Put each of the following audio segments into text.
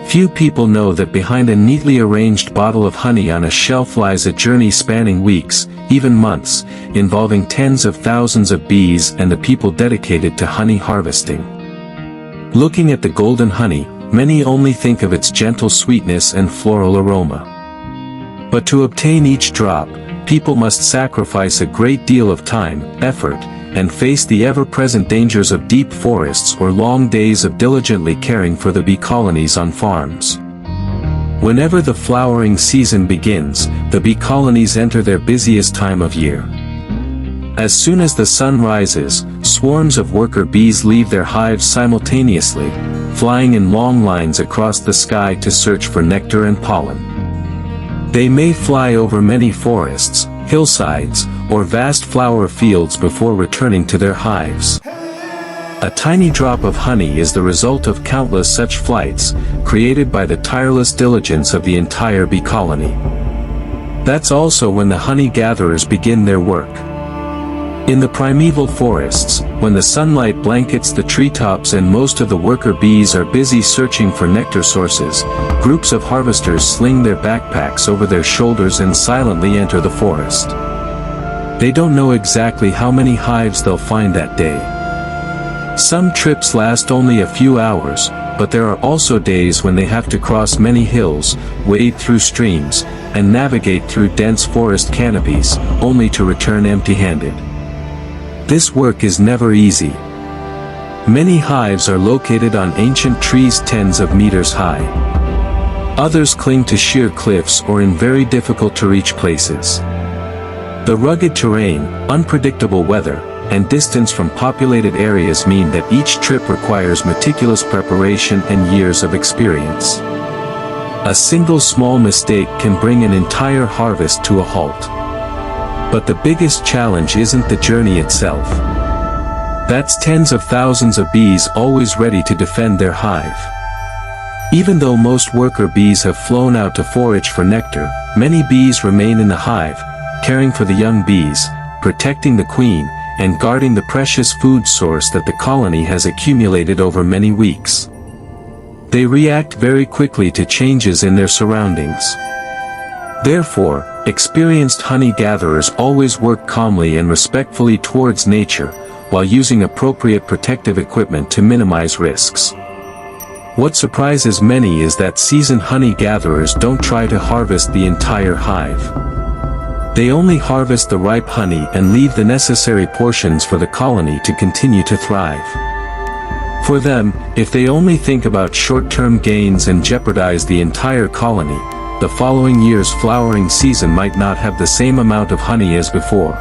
Few people know that behind a neatly arranged bottle of honey on a shelf lies a journey spanning weeks, even months, involving tens of thousands of bees and the people dedicated to honey harvesting. Looking at the golden honey, many only think of its gentle sweetness and floral aroma. But to obtain each drop, people must sacrifice a great deal of time, effort, and face the ever-present dangers of deep forests or long days of diligently caring for the bee colonies on farms. Whenever the flowering season begins, the bee colonies enter their busiest time of year. As soon as the sun rises, swarms of worker bees leave their hives simultaneously, flying in long lines across the sky to search for nectar and pollen. They may fly over many forests, hillsides, or vast flower fields before returning to their hives. A tiny drop of honey is the result of countless such flights, created by the tireless diligence of the entire bee colony. That's also when the honey gatherers begin their work. In the primeval forests, when the sunlight blankets the treetops and most of the worker bees are busy searching for nectar sources, groups of harvesters sling their backpacks over their shoulders and silently enter the forest. They don't know exactly how many hives they'll find that day. Some trips last only a few hours, but there are also days when they have to cross many hills, wade through streams, and navigate through dense forest canopies, only to return empty-handed. This work is never easy. Many hives are located on ancient trees tens of meters high. Others cling to sheer cliffs or in very difficult-to-reach places. The rugged terrain, unpredictable weather, and distance from populated areas mean that each trip requires meticulous preparation and years of experience. A single small mistake can bring an entire harvest to a halt. But the biggest challenge isn't the journey itself. That's tens of thousands of bees always ready to defend their hive. Even though most worker bees have flown out to forage for nectar, many bees remain in the hive, caring for the young bees, protecting the queen, and guarding the precious food source that the colony has accumulated over many weeks. They react very quickly to changes in their surroundings. Therefore, experienced honey gatherers always work calmly and respectfully towards nature, while using appropriate protective equipment to minimize risks. What surprises many is that seasoned honey gatherers don't try to harvest the entire hive. They only harvest the ripe honey and leave the necessary portions for the colony to continue to thrive. For them, if they only think about short-term gains and jeopardize the entire colony, the following year's flowering season might not have the same amount of honey as before.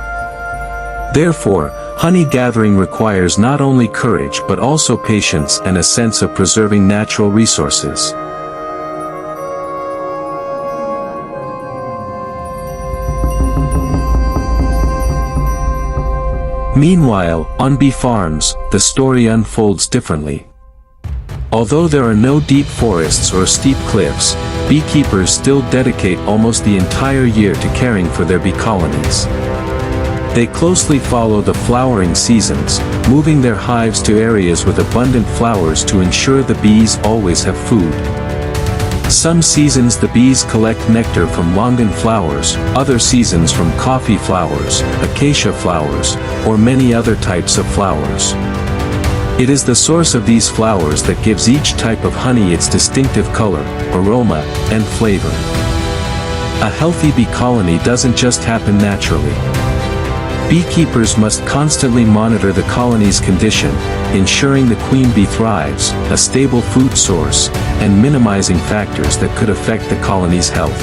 Therefore, honey gathering requires not only courage but also patience and a sense of preserving natural resources. Meanwhile, on bee farms, the story unfolds differently. Although there are no deep forests or steep cliffs, beekeepers still dedicate almost the entire year to caring for their bee colonies. They closely follow the flowering seasons, moving their hives to areas with abundant flowers to ensure the bees always have food. Some seasons the bees collect nectar from longan flowers, other seasons from coffee flowers, acacia flowers, or many other types of flowers. It is the source of these flowers that gives each type of honey its distinctive color, aroma, and flavor. A healthy bee colony doesn't just happen naturally. Beekeepers must constantly monitor the colony's condition, ensuring the queen bee thrives, a stable food source, and minimizing factors that could affect the colony's health.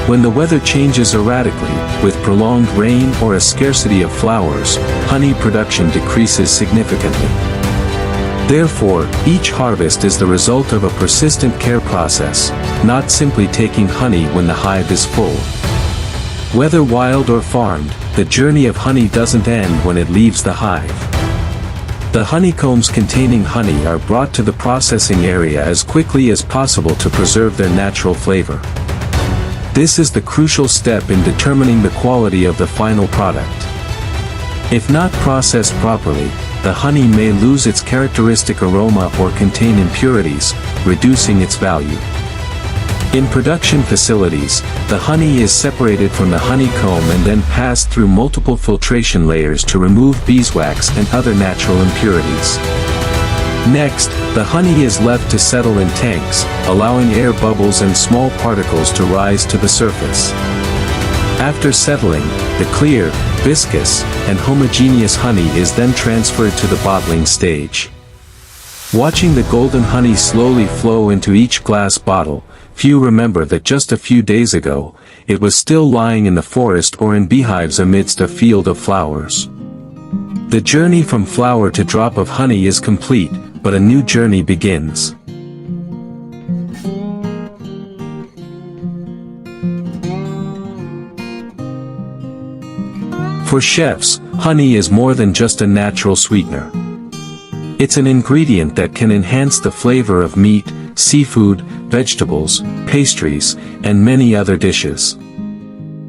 When the weather changes erratically, with prolonged rain or a scarcity of flowers, honey production decreases significantly. Therefore, each harvest is the result of a persistent care process, not simply taking honey when the hive is full. Whether wild or farmed, the journey of honey doesn't end when it leaves the hive. The honeycombs containing honey are brought to the processing area as quickly as possible to preserve their natural flavor. This is the crucial step in determining the quality of the final product. If not processed properly, the honey may lose its characteristic aroma or contain impurities, reducing its value. In production facilities, the honey is separated from the honeycomb and then passed through multiple filtration layers to remove beeswax and other natural impurities. Next, the honey is left to settle in tanks, allowing air bubbles and small particles to rise to the surface. After settling, the clear, viscous, and homogeneous honey is then transferred to the bottling stage. Watching the golden honey slowly flow into each glass bottle, few remember that just a few days ago, it was still lying in the forest or in beehives amidst a field of flowers. The journey from flower to drop of honey is complete, but a new journey begins. For chefs, honey is more than just a natural sweetener. It's an ingredient that can enhance the flavor of meat, seafood, vegetables, pastries, and many other dishes.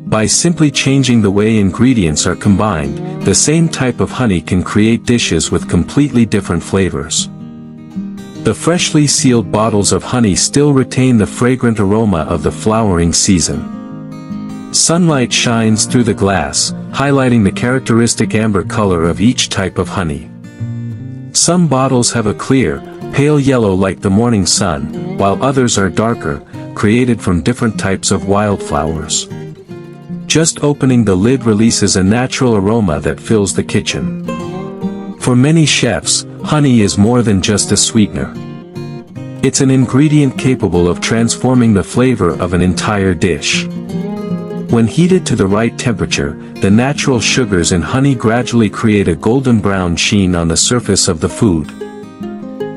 By simply changing the way ingredients are combined, the same type of honey can create dishes with completely different flavors. The freshly sealed bottles of honey still retain the fragrant aroma of the flowering season. Sunlight shines through the glass, highlighting the characteristic amber color of each type of honey. Some bottles have a clear, pale yellow like the morning sun, while others are darker, created from different types of wildflowers. Just opening the lid releases a natural aroma that fills the kitchen. For many chefs, honey is more than just a sweetener. It's an ingredient capable of transforming the flavor of an entire dish. When heated to the right temperature, the natural sugars in honey gradually create a golden brown sheen on the surface of the food.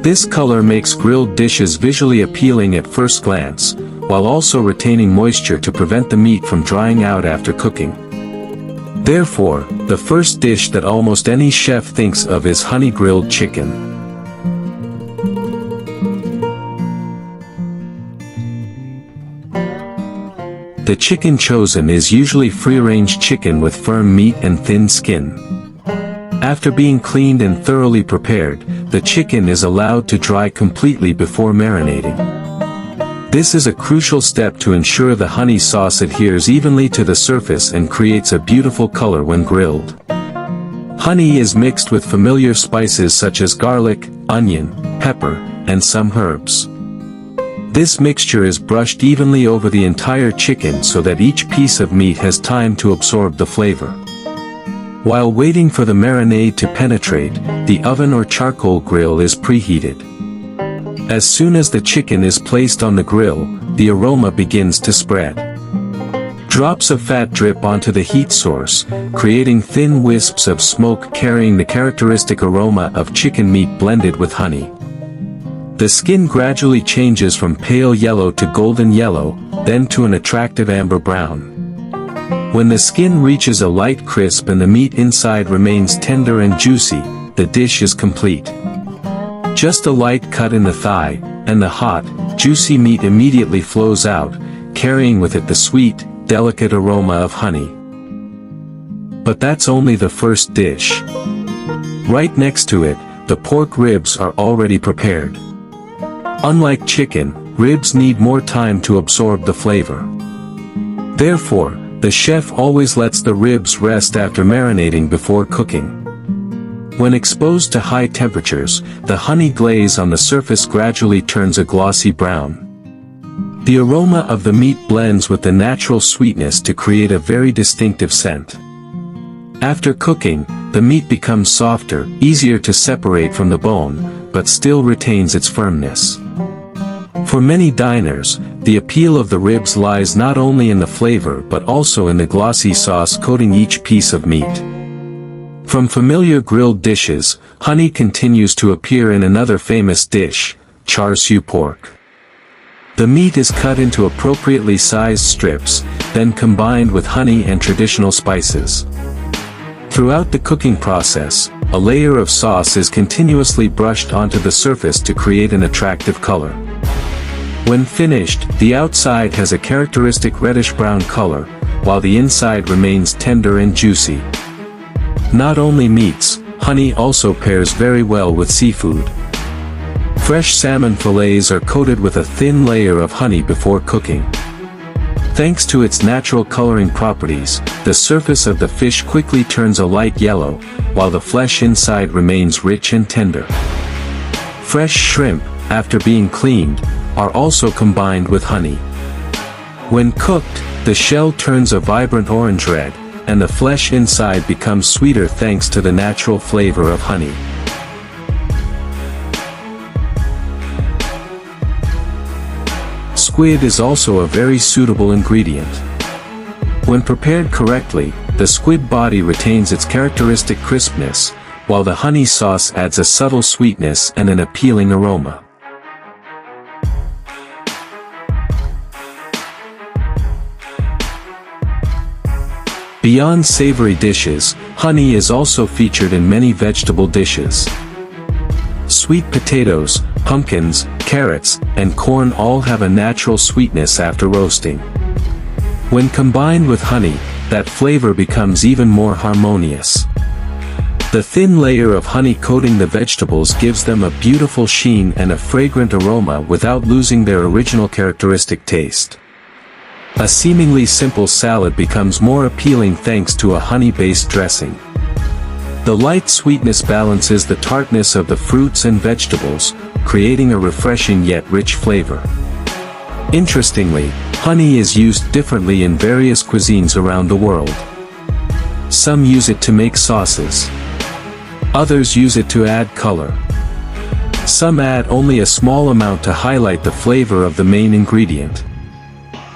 This color makes grilled dishes visually appealing at first glance, while also retaining moisture to prevent the meat from drying out after cooking. Therefore, the first dish that almost any chef thinks of is honey-grilled chicken. The chicken chosen is usually free-range chicken with firm meat and thin skin. After being cleaned and thoroughly prepared, the chicken is allowed to dry completely before marinating. This is a crucial step to ensure the honey sauce adheres evenly to the surface and creates a beautiful color when grilled. Honey is mixed with familiar spices such as garlic, onion, pepper, and some herbs. This mixture is brushed evenly over the entire chicken so that each piece of meat has time to absorb the flavor. While waiting for the marinade to penetrate, the oven or charcoal grill is preheated. As soon as the chicken is placed on the grill, the aroma begins to spread. Drops of fat drip onto the heat source, creating thin wisps of smoke carrying the characteristic aroma of chicken meat blended with honey. The skin gradually changes from pale yellow to golden yellow, then to an attractive amber brown. When the skin reaches a light crisp and the meat inside remains tender and juicy, the dish is complete. Just a light cut in the thigh, and the hot, juicy meat immediately flows out, carrying with it the sweet, delicate aroma of honey. But that's only the first dish. Right next to it, the pork ribs are already prepared. Unlike chicken, ribs need more time to absorb the flavor. Therefore, the chef always lets the ribs rest after marinating before cooking. When exposed to high temperatures, the honey glaze on the surface gradually turns a glossy brown. The aroma of the meat blends with the natural sweetness to create a very distinctive scent. After cooking, the meat becomes softer, easier to separate from the bone, but still retains its firmness. For many diners, the appeal of the ribs lies not only in the flavor but also in the glossy sauce coating each piece of meat. From familiar grilled dishes, honey continues to appear in another famous dish, char siu pork. The meat is cut into appropriately sized strips, then combined with honey and traditional spices. Throughout the cooking process, a layer of sauce is continuously brushed onto the surface to create an attractive color. When finished, the outside has a characteristic reddish-brown color, while the inside remains tender and juicy. Not only meats, honey also pairs very well with seafood. Fresh salmon fillets are coated with a thin layer of honey before cooking. Thanks to its natural coloring properties, the surface of the fish quickly turns a light yellow, while the flesh inside remains rich and tender. Fresh shrimp, after being cleaned, are also combined with honey. When cooked, the shell turns a vibrant orange red, and the flesh inside becomes sweeter thanks to the natural flavor of honey. Squid is also a very suitable ingredient. When prepared correctly, the squid body retains its characteristic crispness, while the honey sauce adds a subtle sweetness and an appealing aroma. Beyond savory dishes, honey is also featured in many vegetable dishes. Sweet potatoes, pumpkins, carrots, and corn all have a natural sweetness after roasting. When combined with honey, that flavor becomes even more harmonious. The thin layer of honey coating the vegetables gives them a beautiful sheen and a fragrant aroma without losing their original characteristic taste. A seemingly simple salad becomes more appealing thanks to a honey-based dressing. The light sweetness balances the tartness of the fruits and vegetables, creating a refreshing yet rich flavor. Interestingly, honey is used differently in various cuisines around the world. Some use it to make sauces. Others use it to add color. Some add only a small amount to highlight the flavor of the main ingredient.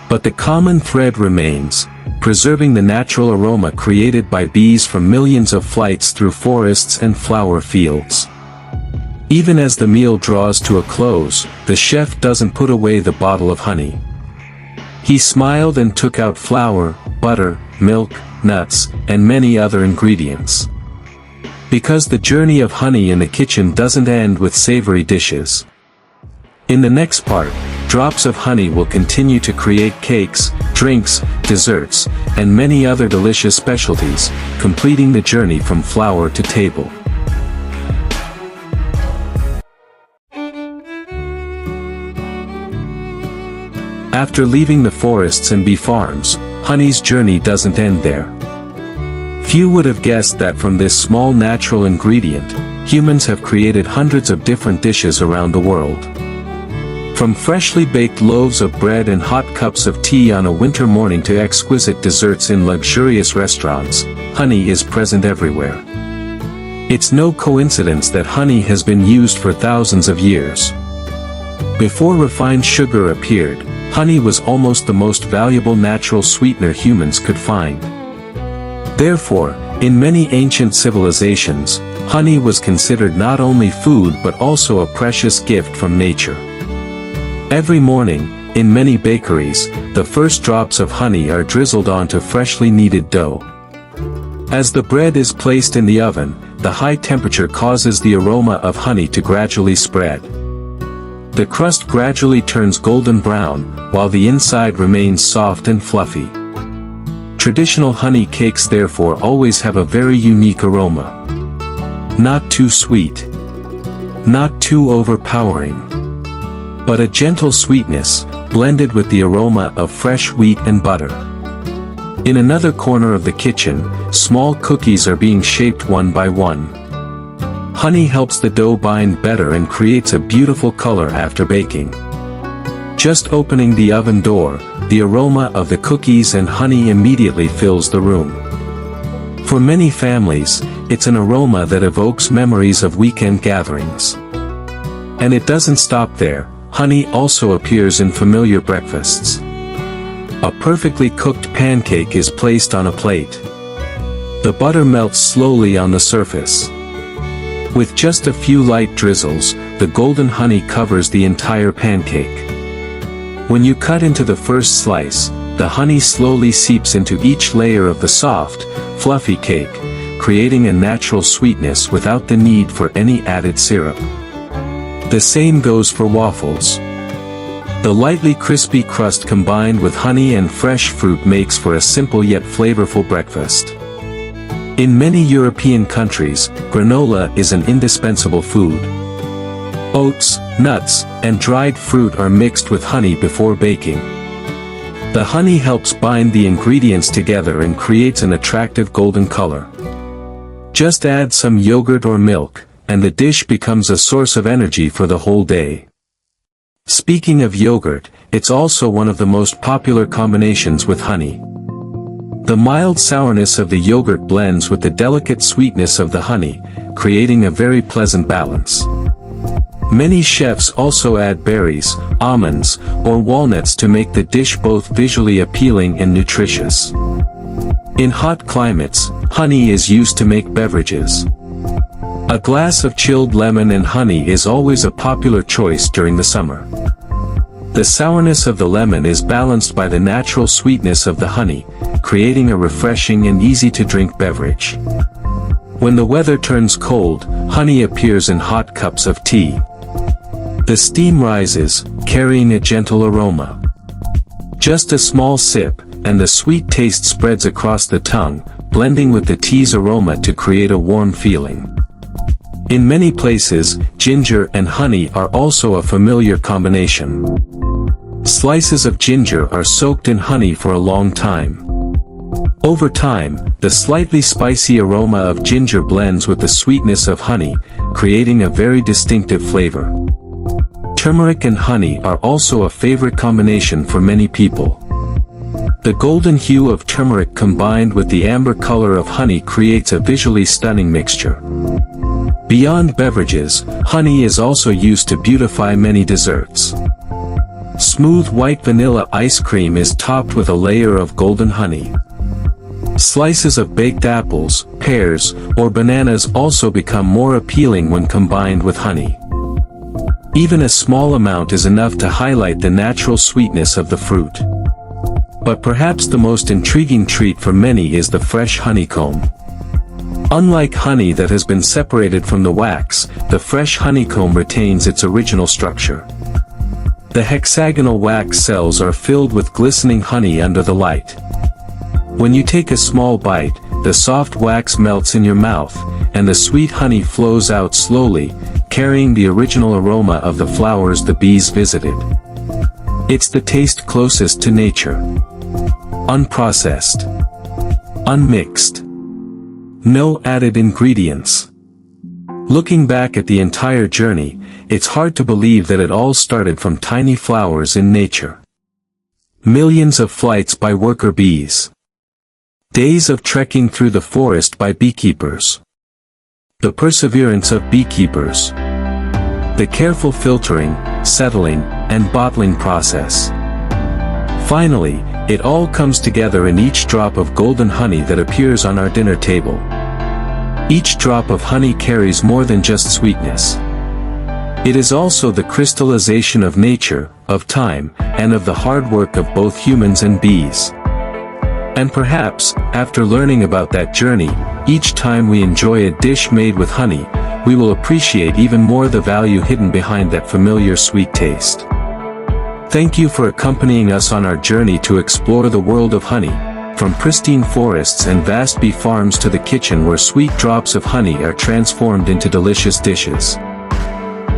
But the common thread remains, preserving the natural aroma created by bees from millions of flights through forests and flower fields. Even as the meal draws to a close, the chef doesn't put away the bottle of honey. He smiled and took out flour, butter, milk, nuts, and many other ingredients. Because the journey of honey in the kitchen doesn't end with savory dishes. In the next part, drops of honey will continue to create cakes, drinks, desserts, and many other delicious specialties, completing the journey from flower to table. After leaving the forests and bee farms, honey's journey doesn't end there. Few would have guessed that from this small natural ingredient, humans have created hundreds of different dishes around the world. From freshly baked loaves of bread and hot cups of tea on a winter morning to exquisite desserts in luxurious restaurants, honey is present everywhere. It's no coincidence that honey has been used for thousands of years. Before refined sugar appeared, honey was almost the most valuable natural sweetener humans could find. Therefore, in many ancient civilizations, honey was considered not only food but also a precious gift from nature. Every morning, in many bakeries, the first drops of honey are drizzled onto freshly kneaded dough. As the bread is placed in the oven, the high temperature causes the aroma of honey to gradually spread. The crust gradually turns golden brown, while the inside remains soft and fluffy. Traditional honey cakes therefore always have a very unique aroma. Not too sweet. Not too overpowering. But a gentle sweetness, blended with the aroma of fresh wheat and butter. In another corner of the kitchen, small cookies are being shaped one by one. Honey helps the dough bind better and creates a beautiful color after baking. Just opening the oven door, the aroma of the cookies and honey immediately fills the room. For many families, it's an aroma that evokes memories of weekend gatherings. And it doesn't stop there. Honey also appears in familiar breakfasts. A perfectly cooked pancake is placed on a plate. The butter melts slowly on the surface. With just a few light drizzles, the golden honey covers the entire pancake. When you cut into the first slice, the honey slowly seeps into each layer of the soft, fluffy cake, creating a natural sweetness without the need for any added syrup. The same goes for waffles. The lightly crispy crust combined with honey and fresh fruit makes for a simple yet flavorful breakfast. In many European countries, granola is an indispensable food. Oats, nuts, and dried fruit are mixed with honey before baking. The honey helps bind the ingredients together and creates an attractive golden color. Just add some yogurt or milk, and the dish becomes a source of energy for the whole day. Speaking of yogurt, it's also one of the most popular combinations with honey. The mild sourness of the yogurt blends with the delicate sweetness of the honey, creating a very pleasant balance. Many chefs also add berries, almonds, or walnuts to make the dish both visually appealing and nutritious. In hot climates, honey is used to make beverages. A glass of chilled lemon and honey is always a popular choice during the summer. The sourness of the lemon is balanced by the natural sweetness of the honey, creating a refreshing and easy-to-drink beverage. When the weather turns cold, honey appears in hot cups of tea. The steam rises, carrying a gentle aroma. Just a small sip, and the sweet taste spreads across the tongue, blending with the tea's aroma to create a warm feeling. In many places, ginger and honey are also a familiar combination. Slices of ginger are soaked in honey for a long time. Over time, the slightly spicy aroma of ginger blends with the sweetness of honey, creating a very distinctive flavor. Turmeric and honey are also a favorite combination for many people. The golden hue of turmeric combined with the amber color of honey creates a visually stunning mixture. Beyond beverages, honey is also used to beautify many desserts. Smooth white vanilla ice cream is topped with a layer of golden honey. Slices of baked apples, pears, or bananas also become more appealing when combined with honey. Even a small amount is enough to highlight the natural sweetness of the fruit. But perhaps the most intriguing treat for many is the fresh honeycomb. Unlike honey that has been separated from the wax, the fresh honeycomb retains its original structure. The hexagonal wax cells are filled with glistening honey under the light. When you take a small bite, the soft wax melts in your mouth, and the sweet honey flows out slowly, carrying the original aroma of the flowers the bees visited. It's the taste closest to nature. Unprocessed. Unmixed. No added ingredients. Looking back at the entire journey, it's hard to believe that it all started from tiny flowers in nature. Millions of flights by worker bees. Days of trekking through the forest by beekeepers. The perseverance of beekeepers. The careful filtering, settling, and bottling process. Finally, it all comes together in each drop of golden honey that appears on our dinner table. Each drop of honey carries more than just sweetness. It is also the crystallization of nature, of time, and of the hard work of both humans and bees. And perhaps, after learning about that journey, each time we enjoy a dish made with honey, we will appreciate even more the value hidden behind that familiar sweet taste. Thank you for accompanying us on our journey to explore the world of honey, from pristine forests and vast bee farms to the kitchen where sweet drops of honey are transformed into delicious dishes.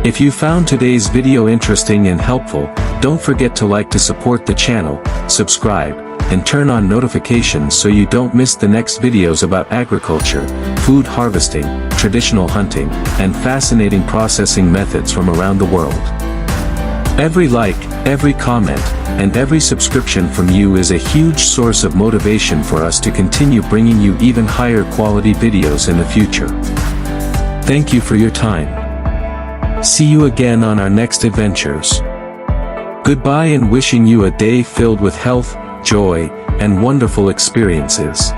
If you found today's video interesting and helpful, don't forget to support the channel, subscribe, and turn on notifications so you don't miss the next videos about agriculture, food harvesting, traditional hunting, and fascinating processing methods from around the world. Every like, every comment, and every subscription from you is a huge source of motivation for us to continue bringing you even higher quality videos in the future. Thank you for your time. See you again on our next adventures. Goodbye, and wishing you a day filled with health, joy, and wonderful experiences.